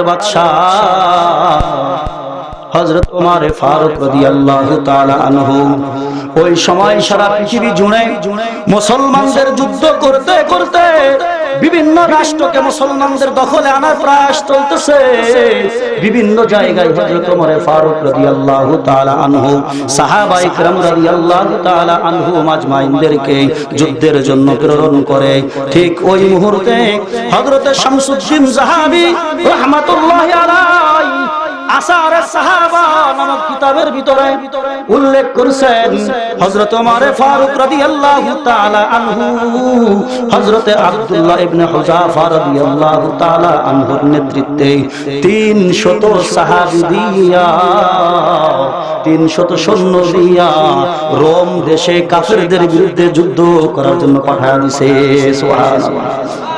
বাদশাহ হযরত ওমর ফারুক রাদিয়াল্লাহু তাআলা আনহু ওই সময় সারা পৃথিবী জুড়ে মুসলমানদের যুদ্ধ করতে করতে বিভিন্ন রাষ্ট্রকে মুসলমানদের দখলে আনার প্রয়াস চলতেছে। বিভিন্ন জায়গায় হযরত ওমর ফারুক রাদিয়াল্লাহু তাআলা আনহু সাহাবায়ে কিরাম রাদিয়াল্লাহু তাআলা আনহুম আজমাইনদেরকে যুদ্ধের জন্য প্রেরণ করে। ঠিক ওই মুহূর্তে হযরত শামসুদ্দিন যাহাবী রাহমাতুল্লাহি আলাইহি আসার সাহাবা নামক কিতাবের ভিতরে উল্লেখ করেছেন হযরত ওমর ফারুক রাদিয়াল্লাহু তাআলা আনহু হযরত আব্দুল্লাহ ইবনে হুযাফা রাদিয়াল্লাহু তাআলা আনহুর নেতৃত্বে 300 সাহাবী দিয়া 300 সৈন্য দিয়া রোম দেশে কাফেরদের বিরুদ্ধে যুদ্ধ করার জন্য পাঠায় দিয়েছে। সুবহানাল্লাহ।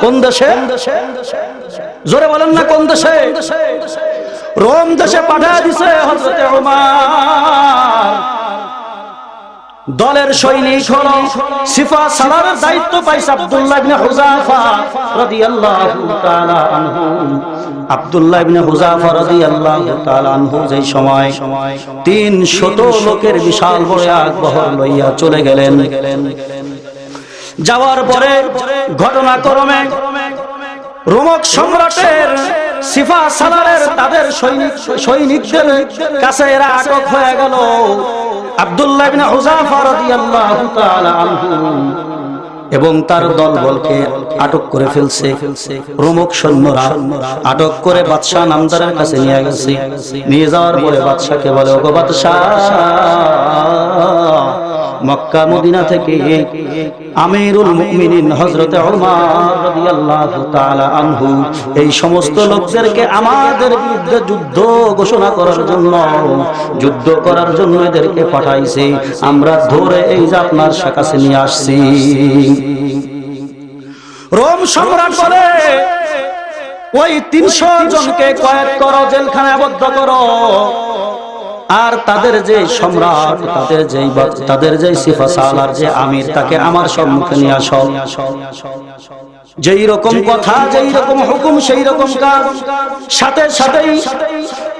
কোন দেশে? জোরে বলেন না, কোন দেশে? রোম দেশে পাঠিয়ে দিয়েছে হযরত ওমর। দলের সৈনিক হলো সিফা সালারের দায়িত্ব পাইছে আব্দুল্লাহ ইবনে হুযাফা রাদিয়াল্লাহু তাআলা আনহু। আব্দুল্লাহ ইবনে হুযাফা রাদিয়াল্লাহু তাআলা আনহু যেই সময় 300 লোকের বিশাল বড় এক বহর লইয়া চলে গেলেন। যাওয়ার পরে ঘটনাক্রমে রোমক সম্রাটের সিফা সালারের তাদের সৈনিকদের কাছে এরা আটক হয়ে গেল। আব্দুল্লাহ ইবনে হুযাফা রাদিয়াল্লাহু তাআলা আনহু এবং তার দলবলকে আটক করে ফেলছে। রোমক সৈন্যরা আটক করে বাদশা নামদারের কাছে নিয়ে গেছে। নিয়ে যাওয়ার পরে বাদশাকে বলে, ওগো বাদশা, মক্কা মদিনা থেকে আমিরুল মুমিনিন হযরত ওমর রাদিয়াল্লাহু তাআলা আনহু এই সমস্ত লোকদেরকে আমাদের বিরুদ্ধে যুদ্ধ ঘোষণা করার জন্য এদেরকে পাঠাইছে। আমরা ধরে এই যে আপনার কাছে নিয়ে আসছি। রোম সম্রাট বলে, ওই 300 জনকে কয়েদ করো, জেলখানায় আবদ্ধ করো। আর তাদের যে সম্রাট, তাদের যে সিফা সালার যে আমির, তাকে আমার সম্মুখে নিয়ে আসো। যেই রকম কথা, যেই রকম হুকুম, সেই রকম কাজ। সাথে সাথেই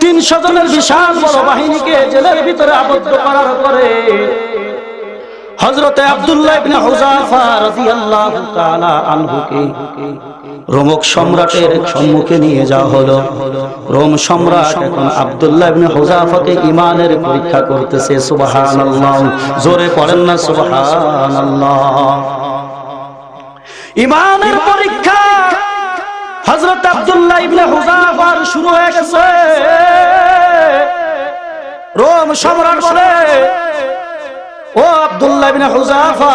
300 জনের বিশাল বড় বাহিনীকে জেলের ভিতরে আবদ্ধ করার পরে হযরত আব্দুল্লাহ ইবনে হুযাফা রাদিয়াল্লাহু তাআলা আনহুকে রোমক সম্রাটের সম্মুখে নিয়ে যাওয়া হলো। রোম সম্রাট এখন আব্দুল্লাহ ইবনে হুযাফাকে ঈমানের পরীক্ষা করতেছে। সুবহানাল্লাহ। জোরে পড়েন না সুবহানাল্লাহ। ঈমানের পরীক্ষা হযরত আব্দুল্লাহ ইবনে হুযাফার শুরু হয়ে গেছে। রোম সম্রাট বলে, ও আব্দুল্লাহ ইবনে হুযাফা,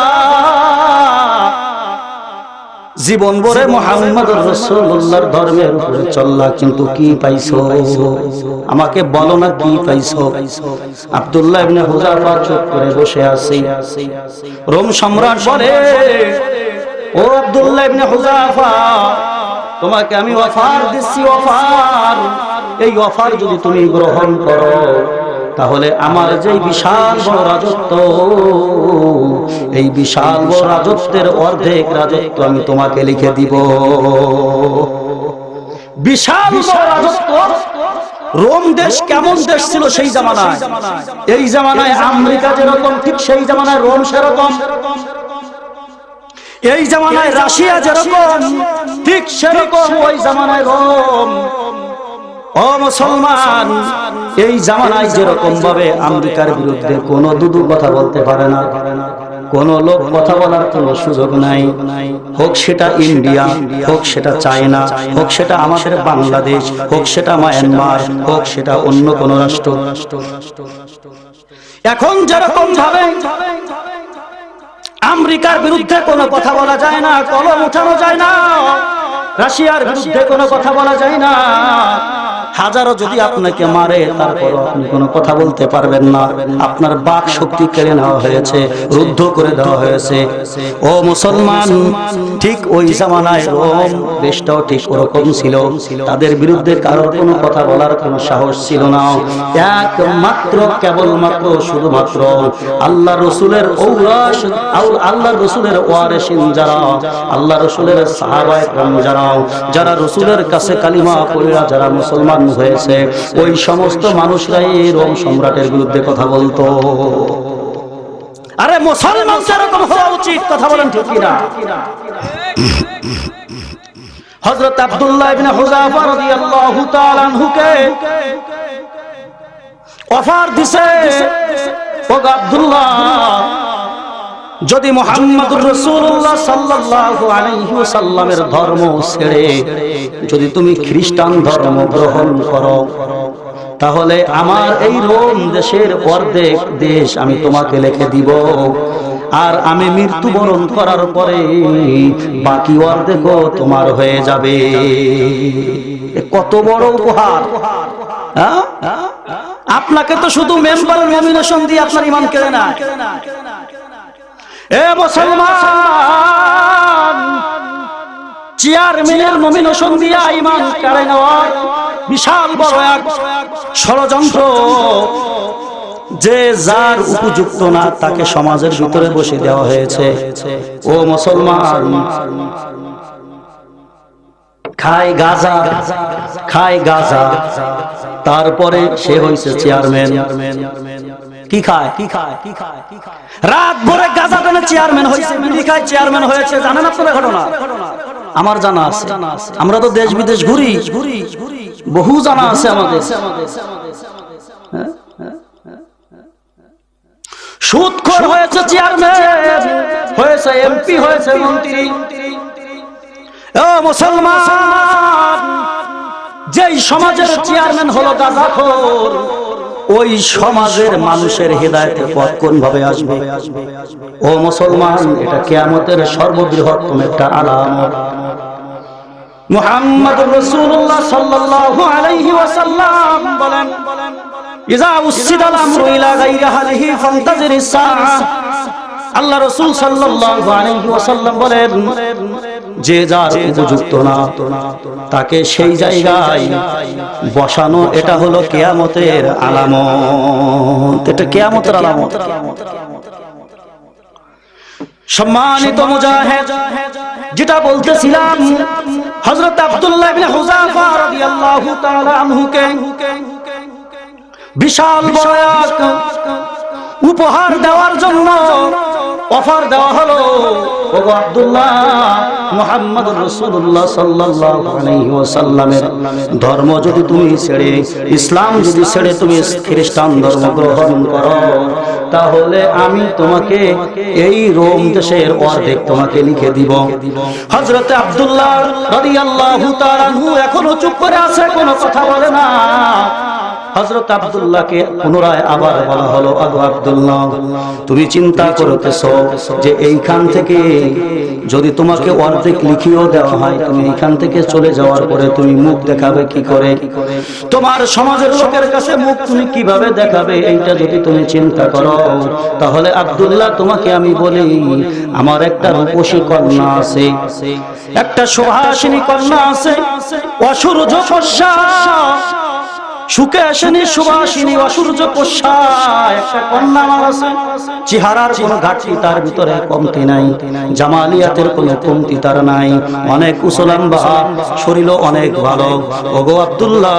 জীবন ভরে মুহাম্মদুর রাসূলুল্লাহর ধর্মের উপরে চললা, কিন্তু কি পাইছো? আমাকে বলো না, কি পাইছো? আব্দুল্লাহ ইবনে হুযাফা চুপ করে বসে আছে। রোম সম্রাট বলে, ও আব্দুল্লাহ ইবনে হুযাফা, তোমাকে আমি অফার দিচ্ছি, অফার। এই অফার যদি তুমি গ্রহণ করো, তাহলে আমার যে বিশাল বড় রাজত্ব, এই বিশাল বড় রাজত্বের অর্ধেক রাজত্ব আমি তোমাকে লিখে দিব। বিশাল বড় রাজত্ব। রোম দেশ কেমন দেশ ছিল সেই জামানায়? এই জামানায় আমেরিকা যেরকম, ঠিক সেই জামানায় রোম সেরকম। এই জামানায় রাশিয়া যেরকম, ঠিক সেরকম ওই জামানায় রোম। ও মুসলমান, এই জামানায় যেরকম ভাবে আমেরিকার বিরুদ্ধে কোন দুদু কথা বলতে পারে না, কোন লোক কথা বলার কোনো সুযোগ নাই। হোক সেটা ইন্ডিয়া, হোক সেটা চায়না, হোক সেটা আমাদের বাংলাদেশ, হোক সেটা মায়ানমার, হোক সেটা অন্য কোন রাষ্ট্র। এখন যেরকম ভাবে আমেরিকার বিরুদ্ধে কোনো কথা বলা যায় না, কলম উঠানো যায় না, রাশিয়ার বিরুদ্ধে কোনো কথা বলা যায় না, হাজারো যদি আপনাকে মারে তারপর আপনি কোনো কথা বলতে পারবেন না, আপনার বাক শক্তি কেড়ে নেওয়া হয়েছে, রুদ্ধ করে দেওয়া হয়েছে। ও মুসলমান, ঠিক ওই জামানায় রোম দেশটাও ঠিক ওরকম ছিল, তাদের বিরুদ্ধে কারোর কোনো কথা বলার কোনো সাহস ছিল না। একমাত্র কেবলমাত্র শুধুমাত্র আল্লাহ রসুলের ঔরাস, আল্লাহ রসুলের ওয়ারিসিন যারা, আল্লাহ রসুলের সাহাবায়ে কেরাম যারা, যারা রসুলের কাছে কালিমা পড়ে যারা মুসলমান হয়েছে, ওই সমস্ত মানুষরাই রোম সম্রাটের বিরুদ্ধে কথা বলতো। আরে মুসলমান এরকম হওয়া উচিত, কথা বলেন ঠিক কিনা? হযরত আব্দুল্লাহ ইবনে হুযাফা রাদিয়াল্লাহু তাআলা আনহুকে অফার দিছে, ও আব্দুল্লাহ, যদি মুহাম্মদুর রাসূলুল্লাহ সাল্লাল্লাহু আলাইহি ওয়াসাল্লামের ধর্ম ছেড়ে যদি তুমি খ্রিস্টান ধর্ম গ্রহণ করো, তাহলে আমার এই রোম দেশের অর্ধেক দেশ আমি তোমাকে লিখে দিব, আর আমি মৃত্যুবরণ করার পরে বাকি অর্ধেকও তোমার হয়ে যাবে। কত বড় উপহার! আপনাকে তো শুধু মেম্বারের নমিনেশন দিয়ে আপনার ঈমান কেড়ে না। এ মুসলমান, চেয়ারম্যানের নমিনেশন দিয়ে ঈমান কেড়ে নেওয়ার বিশাল বড় এক ষড়যন্ত্র, যে যার উপযুক্ত না তাকে সমাজের ভিতরে বসে দেওয়া হয়েছে। ও মুসলমান, খায় গাঁজা, খায় গাঁজা, তারপরে সে হয়েছে চেয়ারম্যান। কি খায়? রাত ভরে গাঁজা টানে চেয়ারম্যান হয়েছে, বিড়ি খায় চেয়ারম্যান হয়েছে। জানেন আপনারা ঘটনা? আমার জানা আছে, আমরা তো দেশ বিদেশ ঘুরি, বহু জানা আছে আমাদের। সুদখোর হয়েছে চেয়ারম্যান, হয়েছে এমপি, হয়েছে মন্ত্রী। ও মুসলমান, যেই সমাজের চেয়ারম্যান হলো গাঁজাখোর, ওই সমাজের মানুষের হেদায়েতের পথ কোন ভাবে আসবে? ও মুসলমান, এটা কিয়ামতের সর্ববৃহত্তম একটা আলামত। মুহাম্মদুর রাসূলুল্লাহ সাল্লাল্লাহু আলাইহি ওয়াসাল্লাম বলেন, ইযা উসিদাল আমরু ইলা গায়রি হালিহি ফান্তাজিরিস সাআ। আল্লাহ রাসূল সাল্লাল্লাহু আলাইহি ওয়াসাল্লাম বলেন, যে যার উপযুক্ত না তাকে সেই জায়গায় বসানো, এটা হলো কিয়ামতের আলামত। এটা কিয়ামতের আলামত। সম্মানিত মুজাহিদ, যেটা বলতেছিলাম, হযরত আব্দুল্লাহ ইবনে হুযাফা রাদিয়াল্লাহু তাআলা আনহুকে বিশাল বড় এক উপহার দেওয়ার জন্য অফার দেওয়া হলো। ও আব্দুল্লাহ, মুহাম্মদুর রাসূলুল্লাহ সাল্লাল্লাহু আলাইহি ওয়াসাল্লামের ধর্ম যদি তুমি ছেড়ে, ইসলাম যদি ছেড়ে তুমি খ্রিস্টান ধর্ম গ্রহণ করো, তাহলে আমি তোমাকে এই রোম দেশের অর্ধেক তোমাকে লিখে দিব। হযরত আব্দুল্লাহ রাদিয়াল্লাহু তাআলা আনহু এখনো চুপ করে আছে, কোনো কথা বলে না। হযরত আব্দুল্লাহকে পুনরায় আবার বলা হলো, আগো আব্দুল্লাহ, তুমি চিন্তা করতেছো যে এইখান থেকে যদি তোমাকে অর্ধেক লিখিয়েও দেওয়া হয়, তুমি এইখান থেকে চলে যাওয়ার পরে তুমি মুখ দেখাবে কি করে? তোমার সমাজের লোকের কাছে মুখ তুমি কিভাবে দেখাবে? এইটা যদি তুমি চিন্তা করো, তাহলে আব্দুল্লাহ তোমাকে আমি বলি, আমার একটা রূপসী কন্যা আছে, একটা সুহাসিনী কন্যা আছে, অসূর্য ফর্সা, সুখে আসেনি সুবাসিনী, অসূর্য পোষা একটা কন্যা আমার আছে। চেহারার কোনো ঘাটতি তার ভিতরে কমতি নাই, জামালিয়াতের কোনো কমতি তার নাই, অনেক উসলাম্বা, শরীরও অনেক ভালো। ওগো আব্দুল্লাহ,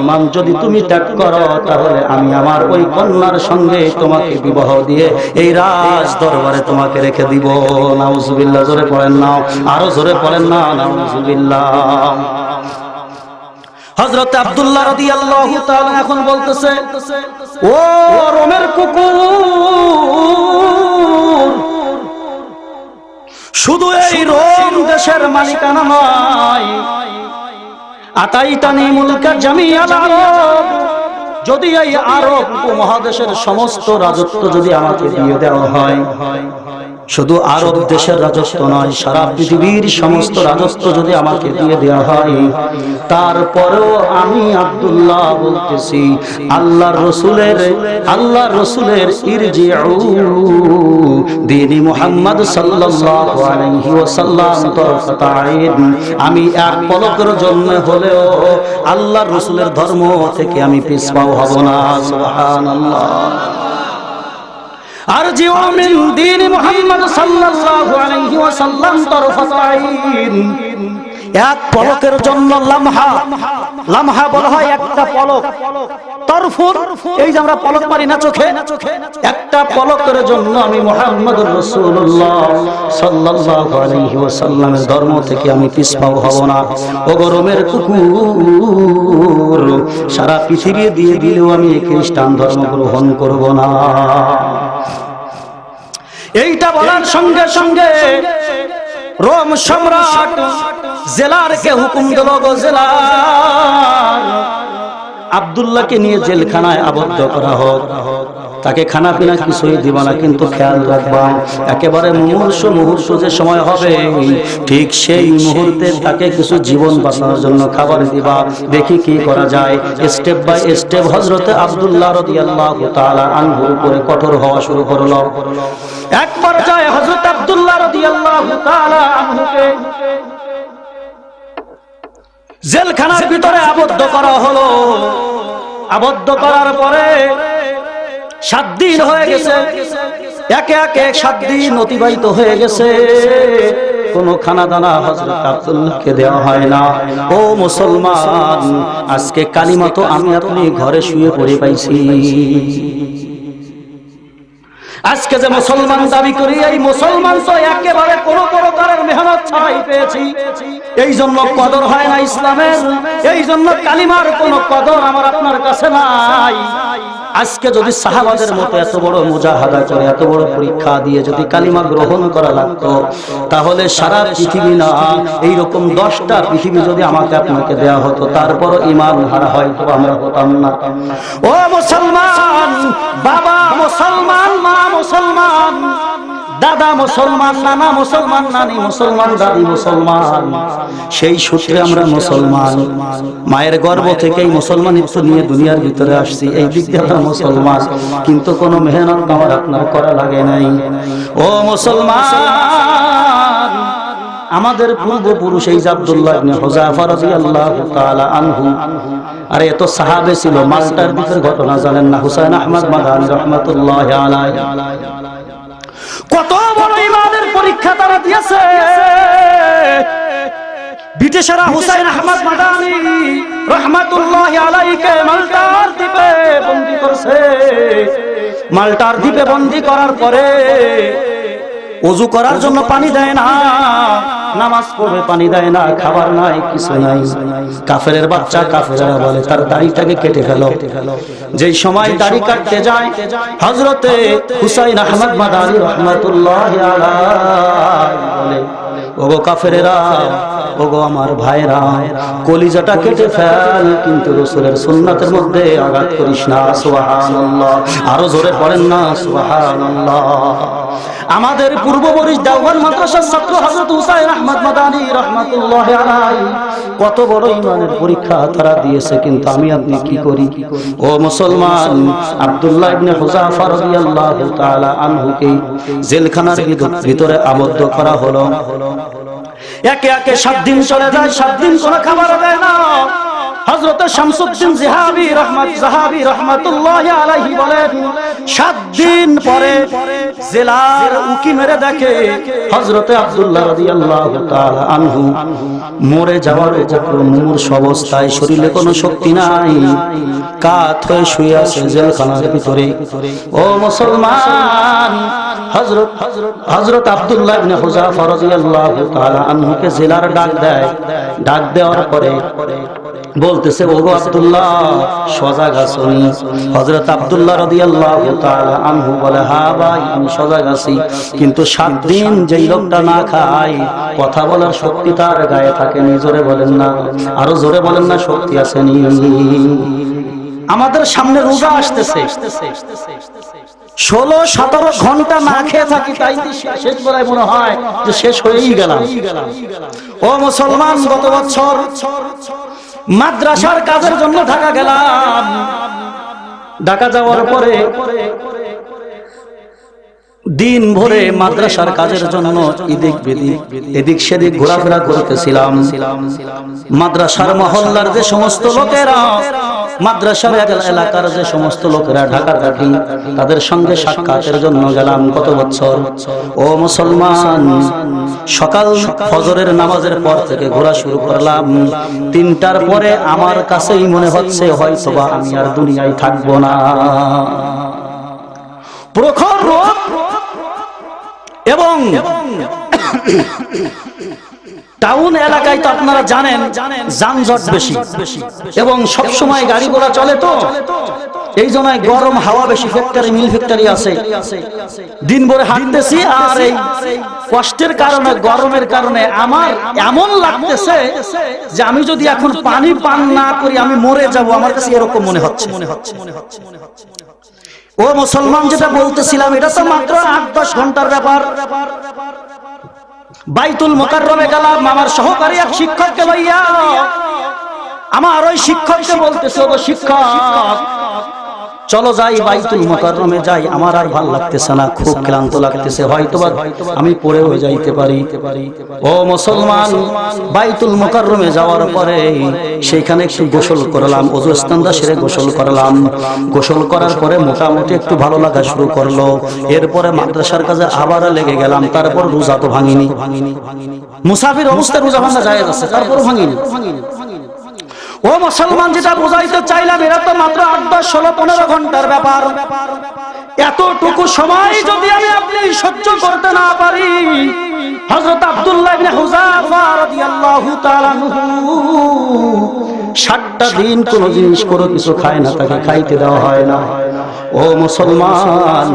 ঈমান যদি তুমি ত্যাগ করো, তাহলে আমি আমার ওই কন্যার সঙ্গে তোমাকে বিবাহ দিয়ে এই রাজ দরবারে তোমাকে রেখে দিব। নাউজুবিল্লাহ। জোরে পড়েন না, আরো জোরে পড়েন না, নাউজুবিল্লাহ। হযরত আব্দুল্লাহ রাদিয়াল্লাহু তাআলা এখন বলতেছে, ও রোমের কুকুর, শুধু এই রোম দেশের মালিকানা নয়, আতাইতানি মুলকা জামিআল আরব, যদি এই আরব উপমহাদেশের সমস্ত রাজত্ব যদি আমাকে দিয়ে দেওয়া হয়, শুধু আরব দেশের রাজত্ব নয়, সারা পৃথিবীর সমস্ত রাজত্ব যদি আমাকে দিয়ে দেওয়া হয়, তারপরেও আমি আব্দুল্লাহ বলতেছি আল্লাহর রসুলের ইরজিউ দ্বীনি মুহাম্মদ সাল্লাল্লাহু আলাইহি ওয়াসাল্লাম তরফাতা আইন, আমি এক পলকের জন্য হলেও আল্লাহর রসুলের ধর্ম থেকে আমি পিছপা হব না। সুবহানাল্লাহ। আরজিউ মিন দ্বীনি মুহাম্মদ সাল্লাল্লাহু আলাইহি ওয়াসাল্লাম তরফাতা আইন, এক পলকের জন্য লামহা বলা হয় একটা পলক, তরফুন এই যে আমরা পলক মারি না চোখে, একটা পলকের জন্য আমি মুহাম্মদুর রাসূলুল্লাহ সাল্লাল্লাহু আলাইহি ওয়াসাল্লামের ধর্ম থেকে আমি পিছপা হব না। ও গরমের কুকুর, সারা পৃথিবী দিয়ে দিলেও আমি খ্রিস্টান ধর্ম গ্রহণ করব না। এইটা বলার সঙ্গে সঙ্গে রোম সম্রাট জেলারকে হুকুম দিল, গো জেলার আব্দুল্লাহকে নিয়ে জেলখানায় আবদ্ধ করা হোক, তাকে খানা পিনা কিছুই দিবা না, কিন্তু খেয়াল রাখবা একেবারে মুহূর্ত যে সময় হবে ঠিক সেই মুহূর্তে তাকে কিছু জীবন বাঁচানোর জন্য খাবার দিবা। দেখি কি করা যায়। স্টেপ বাই স্টেপ হযরতে আব্দুল্লাহ রাদিয়াল্লাহু তাআলা আনহুর উপরে কঠোর হওয়া শুরু করলো। এক পর্যায়ে হযরত আব্দুল্লাহ রাদিয়াল্লাহু তাআলা আনহুকে জেলখানার ভিতরে আবদ্ধ করা হলো। আবদ্ধ করার পরে 7 দিন হয়ে গেছে, একে একে 7 দিন অতিবাহিত হয়ে গেছে, কোনো খানা দানা হযরত আব্দুল্লাহকে দেওয়া হয় না। ও মুসলমান, আজকে কালিমা তো আমি আপনি ঘরে শুয়ে পড়ে পাইছি। আজকে যে মুসলমান দাবি করি, এই মুসলমান তো একেবারে কোনো প্রকারের মেহনত ছাড়াই পেয়েছি। এই জন্য কদর হয় না ইসলামের, এই জন্য কালিমার কোনো কদর আমার আপনার কাছে নাই। আজকে যদি সাহাবাদের মতো এত বড় মুজাহাদা করে, এত বড় পরীক্ষা দিয়ে যদি কালিমা গ্রহণ করা লাগতো, তাহলে সারা পৃথিবী না, এইরকম 10টা পৃথিবী যদি আমাকে আপনাকে দেওয়া হতো, তারপরও ঈমান হারা হয়তো আমরা হতাম না। ও মুসলমান, বাবা মুসলমান, মা মুসলমান, দাদা মুসলমান, নানা মুসলমান, নানি মুসলমান, দাদি মুসলমান, সেই সূত্রে আমরা মুসলমান। মায়ের গর্ভ থেকেই মুসলমানিত্ব নিয়ে দুনিয়ার ভিতরে আসছি, এই দিক দিয়ে আমরা মুসলমান, কিন্তু কোনো মেহনত আমার আপনার করা লাগে নাই। ও মুসলমান, আমাদের পূর্বপুরুষ এই আব্দুল্লাহ ইবনে হুযাফা রাদিয়াল্লাহু তাআলা আনহু, আরে এত সাহাবে ছিল, মালটার দিকের ঘটনা জানেন না? হুসাইন আহমদ মাদানী রাহমাতুল্লাহি আলাইহি কত বড় ইমানের পরীক্ষা তারা দিয়েছে। ব্রিটিশরা হুসাইন আহমদ মাদানী রাহমাতুল্লাহি আলাইহিকে মালটার দ্বীপে বন্দী করছে। মালটার দ্বীপে বন্দী করার পরে ওযু করার জন্য পানি দেয় না, নামাজ পড়বে পানি দেয় না, খাবার নাই, কিছু নাই। কাফেরের বাচ্চা কাফেররা বলে তার দাড়িটাকে কেটে ফেলো। যেই সময় দাড়ি কাটতে যায়, হযরতে হুসাইন আহমদ মাদানী রাহমাতুল্লাহি আলাইহি বলে, ওগো কাফেরেরা, ওগো আমার ভাইরা, কলিজাটা কেটে ফেল, কিন্তু রাসূলের সুন্নাতের মধ্যে আঘাত করিস না। সুবহানাল্লাহ, আরো জোরে পড়েন না সুবহানাল্লাহ। আমাদের পূর্ববর্তী দেওবন্দ মাদ্রাসার ছাত্র হযরত হুসাইন আহমদ মাদানী রাহমাতুল্লাহি আলাইহি কত বড় ঈমানের পরীক্ষা তারা দিয়েছে, কিন্তু আমি আপনি কি করি? ও মুসলমান, আব্দুল্লাহ ইবনে হুযাফা রাদিয়াল্লাহু তাআলা আনহুকে জেলখানার ভিতরে আবদ্ধ করা হলো। একে একে 7 দিন চলে যায়, 7 দিন কোনো খাবার দেয় না। হযরত শামসুদ্দিন যাহাবী রাহমাতুল্লাহি আলাইহি বলেন, 7 দিন পরে জেলার উকি মেরে দেখে হযরতে আব্দুল্লাহ রাদিয়াল্লাহু তাআলা আনহু মরে যাওয়ার উপক্রম, মূর্ছ অবস্থায়, শরীরে কোনো শক্তি নাই, কাত হয়ে শুয়ে আছে জেলখানার ভিতরে। ও মুসলমান, হযরত আব্দুল্লাহ ইবনে হুযাফা রাদিয়াল্লাহু তাআলা আনহুকে জেলার ডাক দেয়। ডাক দেওয়ার পরে বলতেছে, ওগো আব্দুল্লাহ, সজাগ আছনি? হযরত আব্দুল্লাহ রাদিয়াল্লাহু তাআলা আনহু বলে, হ্যাঁ ভাই, আমি সজাগ আছি, কিন্তু 7 দিন যেই লোকটা না খায়, কথা বলার শক্তি তার গায়ে থাকেনি। জোরে বলেন না, আরো জোরে বলেন না, শক্তি আসেনি। আমাদের সামনে রোজা আসতেছে, 16-17 ঘন্টা না খেয়ে থাকি, তাই শেষ বেলায় মনে হয় যে শেষ হয়েই গেলাম। ও মুসলমান, গত বছর মাদ্রাসার কাজের জন্য ঢাকা গেলাম। ঢাকা যাওয়ার পরে দিন ভরে মাদ্রাসার কাজের জন্য এদিক সেদিক ঘোরাফেরা করতেছিলাম। মাদ্রাসার মহল্লার যে সমস্ত লোকেরা, মাদ্রাসার এলাকার যে সমস্ত লোকেরা ঢাকা থাকি, তাদের সঙ্গে সাক্ষাতের জন্য গেলাম গত বছর। ও মুসলমান, সকাল ফজরের নামাজের পর থেকে ঘোরা শুরু করলাম। 3টার পরে আমার কাছেই মনে হচ্ছে হয়তোবা আমি আর দুনিয়ায় থাকবো না। প্রখর রোদ এবং টাউন এলাকায় তো আপনারা জানেন যানজট বেশি এবং সব সময় গাড়ি ঘোড়া চলে, তো এই জন্য গরম হাওয়া বেশি, ফ্যাক্টরি মিল ফ্যাক্টরি আছে। দিন ভরে হাঁটতেছি আর এই কষ্টের কারণে, গরমের কারণে আমার এমন লাগতেছে যে আমি যদি এখন পানি পান না করি আমি মরে যাব, আমার কাছে এরকম মনে হচ্ছে। ও মুসলমান, যেটা বলতেছিলাম এটা তো মাত্র 8-10 ঘন্টার ব্যাপার। বাইতুল মুকাররমে গেলাম আমার সহকারী এক শিক্ষককে লইয়া। আমার ওই শিক্ষককে বলতেছে, ও শিক্ষক চলো যাই বাইতুল মুকাররমে যাই, আমার আর ভালো লাগতেছে না, খুব ক্লান্ত লাগতেছে, হয়তোবা আমি পড়েও যাইতে পারি। ও মুসলমান, বাইতুল মুকাররমে যাওয়ার পরে সেখানে একটু গোসল করলাম, ওযু ইস্তেনজা সেরে গোসল করলাম। গোসল করার পরে মোটামুটি একটু ভালো লাগা শুরু করলো। এরপরে মাদ্রাসার কাজে আবার লেগে গেলাম। তারপর রোজা তো ভাঙিনি, মুসাফির অবস্থায় রোজা ভাঙা যায় আছে, তারপর ভাঙিনি। ও মুসলমান, যেটা বুঝাইতে চাইলাম এরা তো মাত্র 8-10-16-15 ঘন্টার ব্যাপার। এতটুকু সময় যদি আমি আপনি সহ্য করতে না পারি, হযরত আব্দুল্লাহ ইবনে হুযাফা রাদিয়াল্লাহু তাআলা আনহু 60টা দিন কোন জিনিস কোনো কিছু খায় না, তাকে খাইতে দেওয়া হয় না। ও মুসলমান,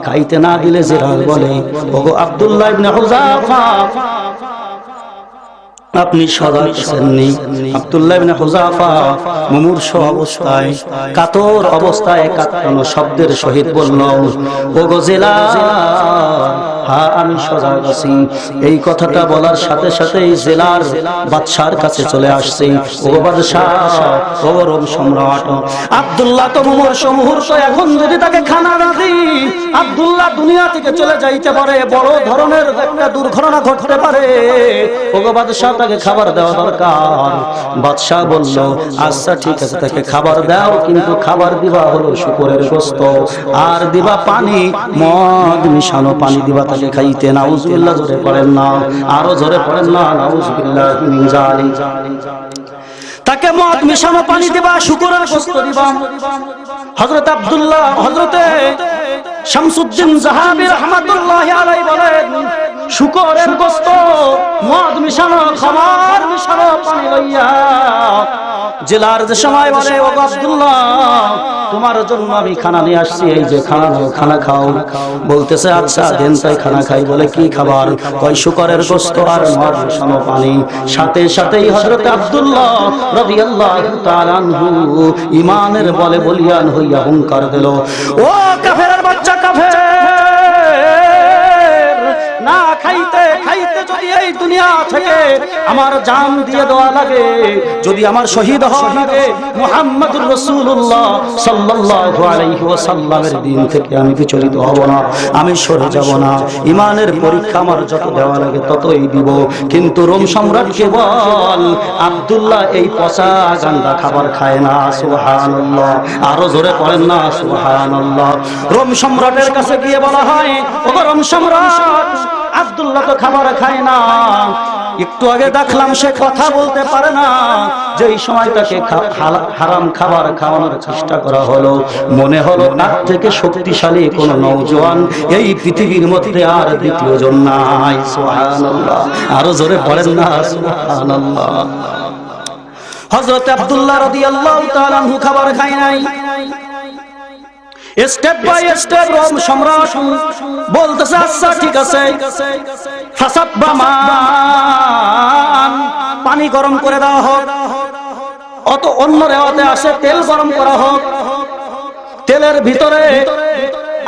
খাইতে না দিলে যারা বলে, ওগো আব্দুল্লাহ ইবনে হুযাফা আপনি সদা আছেননি। আব্দুল্লাহ ইবনে হুযাফা মুমূর্ষ অবস্থায়, কাতর অবস্থায় কাতরানো শব্দের সহিত বলল, ওগো জেলার, হ্যাঁ আমি সজাগ আছি। এই কথাটা বলার সাথে সাথেই জেলার বাদশার কাছে চলে আসছে। ও বাদশাহ, ও রোম সম্রাট, আব্দুল্লাহ তো মুমূর্ষ মুহূর্ত, এখন যদি তাকে খানা না দিই আব্দুল্লাহ দুনিয়া থেকে চলে যাইতে পারে, বড় ধরনের একটা দুর্ঘটনা ঘটতে পারে। ওগো বাদশাহ, তাকে খাবার দেওয়া দরকার। বাদশাহ বলল, আচ্ছা ঠিক আছে, তাকে খাবার দাও, কিন্তু খাবার দিবা হলো শুকরের গোশত, আর দিবা পানি, মদ মিশানো পানি দিবা তাকে খাইতে। নাউজুবিল্লাহ, জোরে পড়েন না, আরো জোরে পড়েন না, নাউজুবিল্লাহি মিন যালিক। তাকে মদ মিশানো পানি দিবা, শুকরের গোশত দিবা। হযরত আব্দুল্লাহ, হযরতে শামসুদ্দিন যাহাবী রাহমাতুল্লাহি আলাইহি বলেন, শুকরের গোশত, মদ মিশানো, খাবার মিশানো পানি লইয়া জেলার যে সময় বলে, ও আব্দুল্লাহ তোমার জন্য আমি খানা নিয়ে আসছি, এই যে খানা খাও। বলতেছে আচ্ছা দেন, তাই খানা খাই। বলে কি খাবার? কয় শুকরের গোশত আর মদ মিশানো পানি। সাথে সাথেই হযরত আব্দুল্লাহ রাদিয়াল্লাহু তাআলা আনহু ঈমানের বলে বলিয়ান হইয়া হুঙ্কার দিল, ও কাফেরের বাচ্চা, কাফের, না খাইতে খাইতে যদি এই দুনিয়া থেকে আমার জান দিয়ে দেওয়া লাগে, যদি আমার শহীদ হওয়া লাগে, মুহাম্মদুর রাসূলুল্লাহ সাল্লাল্লাহু আলাইহি ওয়াসাল্লামের দিন থেকে আমি বিচলিত হব না, আমি সরে যাব না। ঈমানের পরীক্ষা আমার যত দেওয়া লাগে ততই দিব। কিন্তু রোম সম্রাটকে বল, আব্দুল্লাহ এই পচা গান্দা খাবার খায় না। সুবহানাল্লাহ, আরো জোরে পড়েন না, সুবহানাল্লাহ। রোম সম্রাটের কাছে গিয়ে বলা হয়, ও রোম সম্রাট, আব্দুল্লাহ তো খাবার খায় না। একটু আগে দেখলাম সে কথা বলতে পারে না। যেই সময় তাকে হারাম খাবার খাওয়ানোর চেষ্টা করা হলো, মনে হলো তার থেকে শক্তিশালী কোন নওজোয়ান এই পৃথিবীর মধ্যে আর দ্বিতীয় জন নাই। সুবহানাল্লাহ, আরো জোরে পড়েন না, সুবহানাল্লাহ। হযরত আব্দুল্লাহ রাদিয়াল্লাহু তাআলা আনহু খাবার খায় নাই। স্টেপ বাই স্টেপ রোম সম্রাট বলতেছে, আচ্ছা ঠিক আছে, ফাসাদ বামান, পানি গরম করে দেওয়া হোক। অত অন্য রেওয়াতে আসে তেল গরম করা হোক, তেলের ভিতরে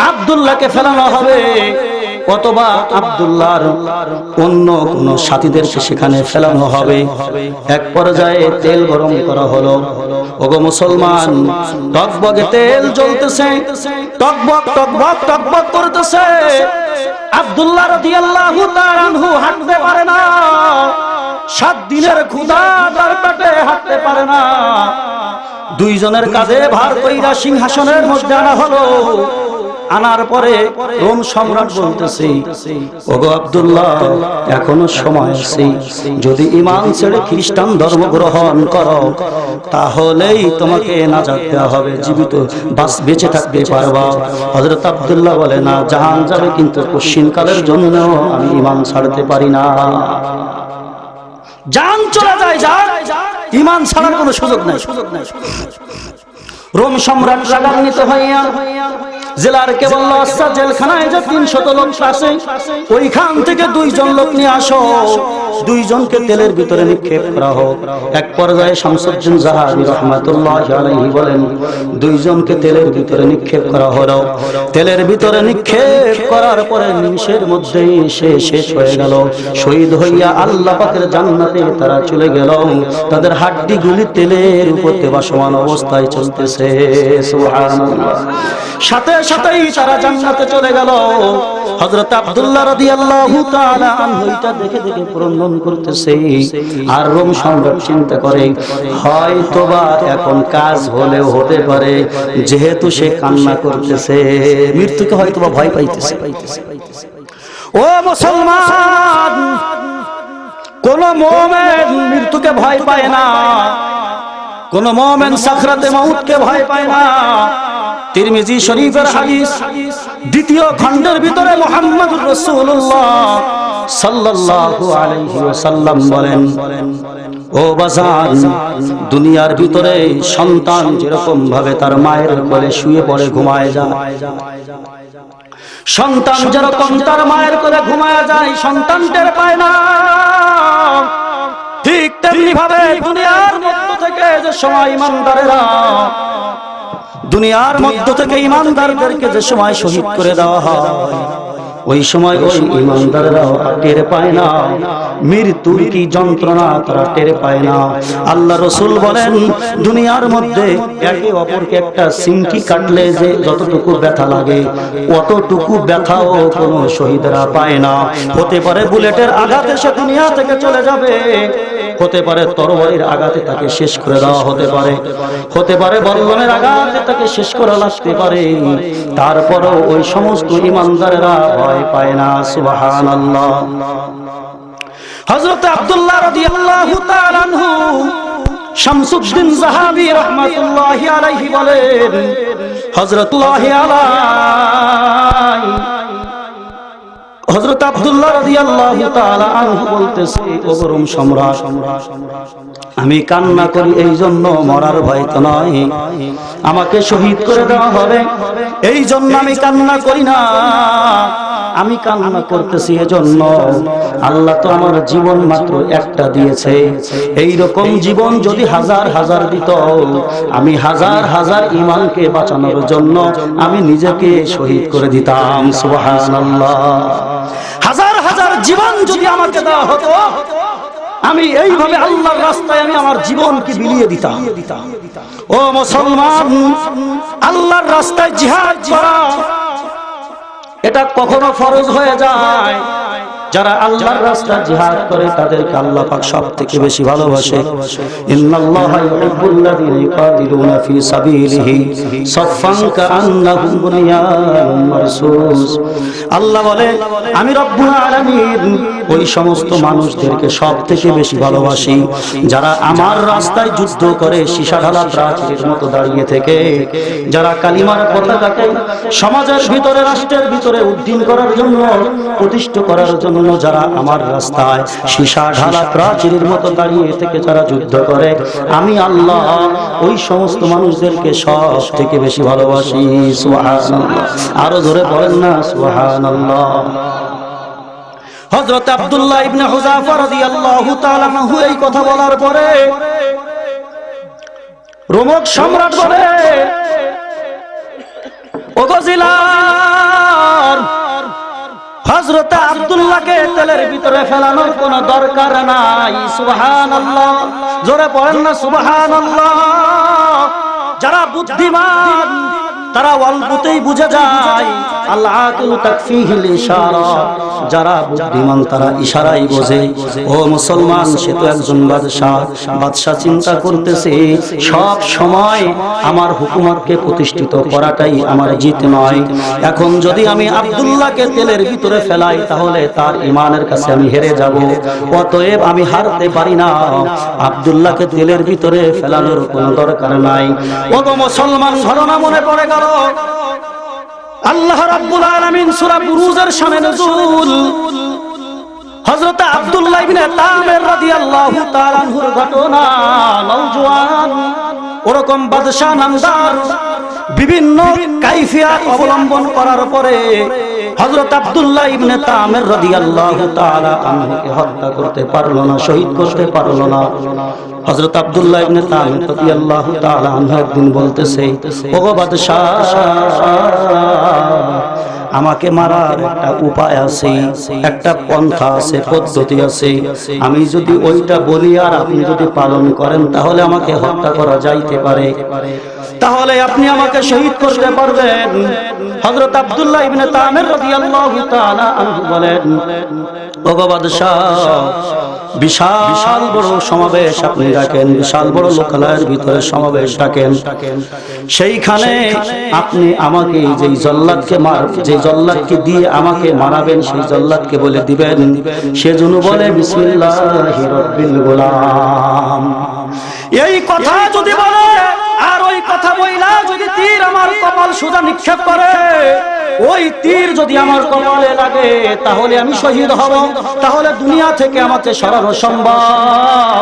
আব্দুল্লাহকে ফেলানো হবে, অথবা আব্দুল্লাহর অন্য কোন সাথীদেরকে সেখানে ফেলানো হবে। এক পর্যায়ে তেল গরম করা হলো। ওগো মুসলমান, টকবগে তেল জ্বলতেছে, টকবক টকবক টকবক করতেছে। আব্দুল্লাহ রাদিয়াল্লাহু তাআলা আনহু হাঁটতে পারে না, 7 দিনের ক্ষুধা তার পেটে, হাঁটতে পারে না। দুইজনের কাঁধে ভার কইরা সিংহাসনের মধ্যে আনা হলো। আনার পরে রোম সম্রাট বলতেছে, ওগো আব্দুল্লাহ, এখনো সময় আছে, যদি ঈমান ছেড়ে খ্রিস্টান ধর্ম গ্রহণ করো তাহলেই তোমাকে নাজাত দেওয়া হবে, জীবিত বেঁচে থাকতে পারবা। হযরত আব্দুল্লাহ বলে, না, জাহান যাবে কিন্তু কশিনকালের জন্য আমি ঈমান ছাড়তে পারি না। জান চলে যায়, ঈমান ছাড়ার কোনো সুযোগ নাই। রোম সম্রাট রাগান্বিত হইয়া জেলারকে বলল, আচ্ছা, জেলখানায় যে 300 লোক আছে, ওইখান থেকে 2 জন লোক নিয়ে আসো, 2 জনকে তেলের ভিতরে নিক্ষেপ করা হোক। এক পর্যায়ে শামসুদ্দিন জাহাবি রাহমাতুল্লাহি আলাইহি বলেন, 2 জনকে তেলের ভিতরে নিক্ষেপ করা হলো। তেলের ভিতরে নিক্ষেপ করার পরে নিমিষের মধ্যেই সে শেষ হয়ে গেল, শহীদ হইয়া আল্লাহ পাকের জান্নাতে তারা চলে গেল। তাদের হাড্ডিগুলি তেলের উপর ভাসমান অবস্থায় চলতেছে। সুবহানাল্লাহ। সাথে সাথেই তারা জান্নাতে চলে গেল। হযরত আব্দুল্লাহ রাদিয়াল্লাহু তাআলা আনহু এটা দেখে দেখে প্রণন্দন করতেছে। আর রোম সম্রাট চিন্তা করে, হয়তোবা এখন কাজ হলেও হতে পারে, যেহেতু সে কান্না করতেছে, মৃত্যুকে হয়তোবা ভয় পাইতেছে। ও মুসলমান, কোন মুমিন মৃত্যুকে ভয় পায় না, কোন মুমিন সাকরাতে মউতকে ভয় পায় না। তিরমিজি শরীফের হাদিস 2য় খণ্ডের ভিতরে মুহাম্মদুর রাসূলুল্লাহ সাল্লাল্লাহু আলাইহি ওয়াসাল্লাম বলেন, ও বাজান, দুনিয়ার ভিতরে সন্তান যেরকম ভাবে তার মায়ের কোলে শুয়ে পড়ে ঘুমায় যায়, সন্তান যেরকম তার মায়ের কোলে ঘুমায় যায়, সন্তান টের পায় না, ঠিক তেমনি ভাবে দুনিয়ার মধ্য থেকে যে সময় ইমানদারেরা, দুনিয়ার মধ্য থেকে ইমানদারদেরকে যে সময় শহীদ করে দেওয়া হয়, ওই সময় ওই ইমানদাররাও টের পায় না, মৃত্যুর কি যন্ত্রণা তারা টের পায় না। আল্লাহ রাসূল বলেন, দুনিয়ার মধ্যে একে অপরকে একটা সিংকি কাটলে যে যতটুকু ব্যথা লাগে, অতটুকু ব্যথাও কোনো শহীদরা পায় না। হতে পারে বুলেটের আঘাতে সে দুনিয়া থেকে চলে যাবে, হতে পারে তরবারির আঘাতে তাকে শেষ করে দেওয়া হতে পারে বল্লমের আঘাতে তাকে শেষ করা লাগতে পারে, তারপরও ওই সমস্ত ইমানদারেরা ভয় পায় না। সুবহানাল্লাহ। হযরত আব্দুল্লাহ রাদিয়াল্লাহু তাআলা আনহু শামসুদ্দিন জাহাবি রাহমাতুল্লাহি আলাইহি বলেন, হযরতুল্লাহি আলাইহি হযরত আব্দুল্লাহ রাদিয়াল্লাহু তাআলা আনহু বলতেছে, ও রোম সম্রাট, আমি কান্না করি এই জন্য মরার ভয় তো নয়, আমাকে শহীদ করে দেওয়া হবে এই জন্য আমি কান্না করি না, আমি কান্না করতেছি এজন্য আল্লাহ তো আমার জীবন মাত্র একটা দিয়েছে, এই রকম জীবন যদি হাজার হাজার দিত, আমি হাজার হাজার ঈমানকে বাঁচানোর জন্য আমি নিজেকে শহীদ করে দিতাম। সুবহানাল্লাহ। হাজার হাজার জীবন যদি আমাকে দেওয়া হতো, আমি এইভাবে আল্লাহর রাস্তায় আমি আমার জীবনকে বিলিয়ে দিতাম। ও মুসলমান, আল্লাহর রাস্তায় জিহাদ করা এটা কখনো ফরজ হয়ে যায়। যারা আল্লাহর রাস্তায় জিহাদ করে তাদেরকে আল্লাহ পাক সবথেকে বেশি ভালোবাসে। ইন্নাল্লাহা ইউহিব্বুল্লাযীনা ইউকাতিলুনা ফী সাবিলিহি সাফফান কাআন্নাহুম বুনিয়ানুম মারসুস। আল্লাহ বলে, আমি রব্বুল আলামিন ওই সমস্ত মানুষদেরকে সবথেকে বেশি ভালোবাসি যারা আমার রাস্তায় যুদ্ধ করে সীসা ঢালা প্রাচীরের মতো দাঁড়িয়ে থেকে, যারা কালিমার পতাকাকে সমাজের ভিতরে, রাষ্ট্রের ভিতরে উদ্দিন করার জন্য, প্রতিষ্ঠা করার জন্য যারা আমার রাস্তায় সীসা ঢালা প্রাচীরের মতো দাঁড়িয়ে থেকে যারা যুদ্ধ করে, আমি আল্লাহ ওই সমস্ত মানুষদেরকে সব থেকে বেশি ভালোবাসি। সুবহানাল্লাহ। আরো ধরে বলেন না সুবহানাল্লাহ। হযরত আব্দুল্লাহ ইবনে হুযাফা রাদিয়াল্লাহু তাআলা আনহু এই কথা বলার পরে রোমক সম্রাট বলে, ওগো জিলার, হযরত আব্দুল্লাহকে তেলের ভিতরে ফেলানোর কোনো দরকার নাই। সুবহানাল্লাহ, জোরে পড়েন না সুবহানাল্লাহ। যারা বুদ্ধিমান তারা অল্পতেই বুঝে যায়, আল্লাহ তাকফিহিল ইশারা। যারা বুদ্ধিমান তারা ইশারাই বোঝে। ও মুসলমান, সে তো একজন বাদশাহ। বাদশাহ চিন্তা করতেছে সব সময় আমার হুকুমতকে প্রতিষ্ঠিত করাটাই আমার জিত নয়। এখন যদি আমি আব্দুল্লাহকে তেলের ভিতরে ফেলাই তাহলে তার ঈমানের কাছে আমি হেরে যাব। অতএব আমি হারতে পারি না। আব্দুল্লাহকে তেলের ভিতরে ফেলানোর কোনো দরকার নাই। ও মুসলমান, ঘটনা মনে পড়ে গেল। আল্লাহ রাব্বুল আলামিন সূরা বুরুজের শানে নুজুল, হযরত আব্দুল্লাহ ইবনে তামির রাদিয়াল্লাহু তাআলা আনহুর ঘটনা। নওজোয়ান ওরকম বাদশা নামদার বিভিন্ন কাইফিয়াত অবলম্বন করার পরে হযরত আব্দুল্লাহ ইবনে তামির রাদিয়াল্লাহু তাআলা আনহুকে হত্যা করতে পারল না, শহীদ করতে পারল না। হযরত আব্দুল্লাহ ইবনে তামির রাদিয়াল্লাহু তাআলা আনহু একদিন বলতেছে, ওগো বাদশা, আমাকে মারার একটা উপায় আছে, একটা পন্থা আছে, পদ্ধতি আছে। আমি যদি ওইটা বলি আর আপনি যদি পালন করেন তাহলে আমাকে হত্যা করা যাইতে পারে, তাহলে আপনি আমাকে শহীদ করতে পারবেন। হযরত আব্দুল্লাহ ইবনে তামির রাদিয়াল্লাহু তাআলা আনহু বলেন, ওগো বাদশাহ, বিশাল বড় সমাবেশ আপনি রাখেন, বিশাল বড় লোকালয়ের ভিতরে সমাবেশ রাখেন। সেইখানে আপনি আমাকে যেই জল্লাদকে দিয়ে আমাকে মারাবেন সেই জল্লাদকে বলে দিবেন সেজন্য বলে বিসমিল্লাহির রাব্বিল গোলাম। এই কথা যদি বলে আর ওই কথা বইলা যদি তীর আমার কপাল সোজা নিক্ষেপ করে, ওই তীর যদি আমার কপালে লাগে তাহলে আমি শহীদ হব, তাহলে দুনিয়া থেকে আমাকে সরানো সম্ভব,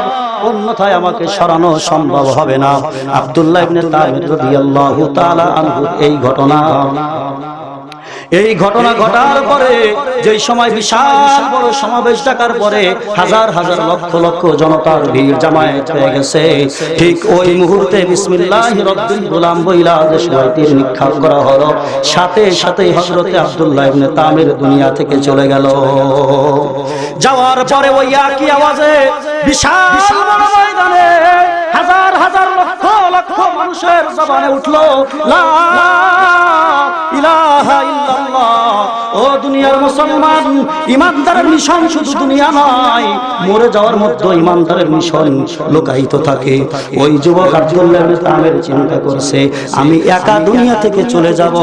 অন্যথায় আমাকে সরানো সম্ভব হবে না। আব্দুল্লাহ ইবনে তামির রাদিয়াল্লাহু তাআলা আনহু এই ঘটনা ঘটার পরে, যেই সময় বিশাল বড় সমাবেশ ডাকার পরে হাজার হাজার লক্ষ লক্ষ জনতার ভিড় জামায়াত হয়ে গেছে, ঠিক ওই মুহূর্তে বিসমিল্লাহির রাব্বিল গোলাম বইলা যে সময় তীর নিক্ষেপ করা হলো, সাথে সাথে হযরতে আব্দুল্লাহ ইবনে তামির দুনিয়া থেকে চলে গেল। যাওয়ার পরে ওই একই আওয়াজে বিশাল বড় ময়দানে হাজার হাজার লক্ষ লক্ষ মানুষের জবানে উঠলো, লা ইলাহা ইল্লাল্লাহ। ও দুনিয়ার মুসলমান, ইমানদারের মিশন শুধু দুনিয়া নয়, মরে যাওয়ার মধ্যে ইমানদারের মিশন লুকায়িত থাকে। ওই যুবক আব্দুল্লাহ ইবনে তামির চিন্তা করছে, আমি একা দুনিয়া থেকে চলে যাব,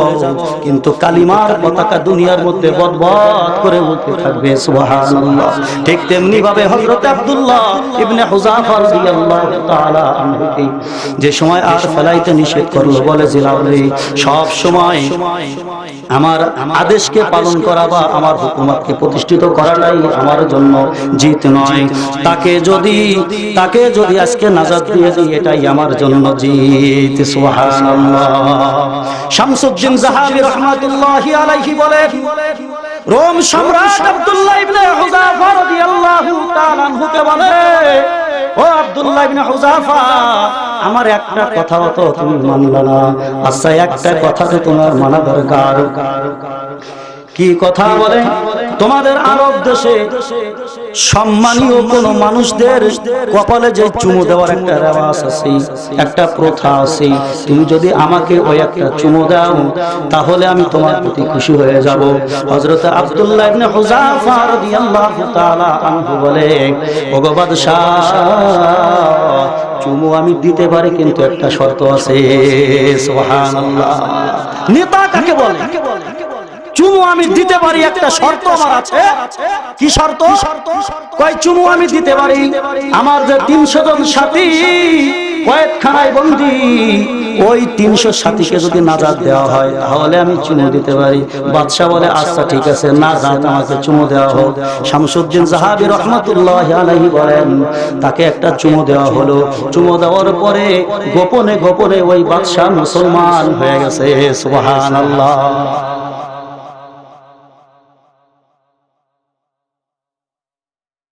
কিন্তু কালিমার পতাকা দুনিয়ার মধ্যে বদবদ করে উঠতে থাকবে। সুবহানাল্লাহ। ঠিক তেমনি ভাবে হযরত আব্দুল্লাহ ইবনে হুযাফা রাদিয়াল্লাহু তাআলা আনহুকে যে সময় আর ফেলাইতে নিষেধ করলো, বলে জিলাউলি, সব সময় আমার আদেশকে পালন করা বা আমার হুকুমতকে প্রতিষ্ঠিত করাটাই আমার জন্য জিত নয়। তাকে যদি আজকে নাজাত দিয়ে দিই এটাই আমার জন্য জিত। সুবহানাল্লাহ। শামসুদ্দিন যাহাবী রাহমাতুল্লাহি আলাইহি বলেন, রোম সম্রাট আব্দুল্লাহ ইবনে হুযাফা রাদিয়াল্লাহু তাআলা আনহুকে বলে, ও আব্দুল্লাহ ইবনে হুযাফা, আমার একটা কথাও তো তুমি মানলা না। আচ্ছা, একটা কথা তো তোমার মানা দরকার। কি কথা বলে? তোমাদের আরব দেশে সম্মানীয় কোন মানুষদের কপালে যে চুমু দেওয়ার একটা রেওয়াজ আছে, একটা প্রথা আছে, তুমি যদি আমাকে ওই একটা চুমু দাও তাহলে আমি তোমার প্রতি খুশি হয়ে যাব। হযরত আব্দুল্লাহ ইবনে হুযাফা রাদিয়াল্লাহু তাআলা আনহু বলে, ওগো বাদশাহ, চুমু আমি দিতে পারি কিন্তু একটা শর্ত আছে। সুবহানাল্লাহ। নেতা কাকে বলে? চুমু আমি দিতে পারি, একটা শর্ত আমার আছে। কি শর্ত? কয় চুমু আমি দিতে পারি, আমার যে 300 জন সাথী কয়েকখানায় বন্দী, ওই 300 সাথীকে যদি নাজাত দেওয়া হয় তাহলে আমি চুমু দিতে পারি। বাদশা বলে, আচ্ছা ঠিক আছে, নাজাত আমাকে চুমু দেওয়া হোক। শামসুদ্দিন যাহাবী রাহমাতুল্লাহি আলাইহি বলেন, তাকে একটা চুমু দেওয়া হলো। চুমু দেওয়ার পরে গোপনে গোপনে ওই বাদশা মুসলমান হয়ে গেছে। সুবহানাল্লাহ।